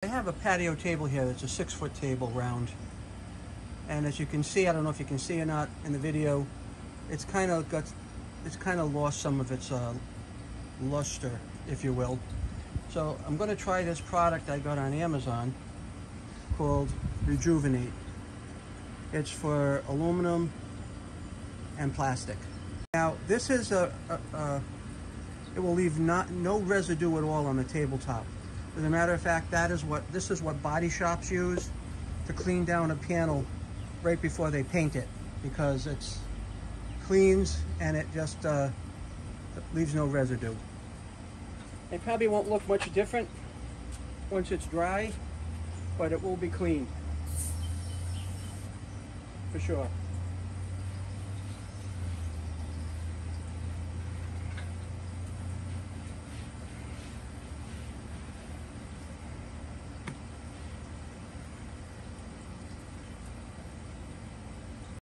I have a patio table here. It's a 6-foot table round, and as you can see, I don't know if you can see or not in the video, it's kind of lost some of its luster, if you will. So I'm going to try this product I got on Amazon called Rejuvenate. It's for aluminum and plastic. Now this is it will leave no residue at all on the tabletop. As a matter of fact, this is what body shops use to clean down a panel right before they paint it, because it's cleans and it just leaves no residue. It probably won't look much different once it's dry, but it will be clean for sure.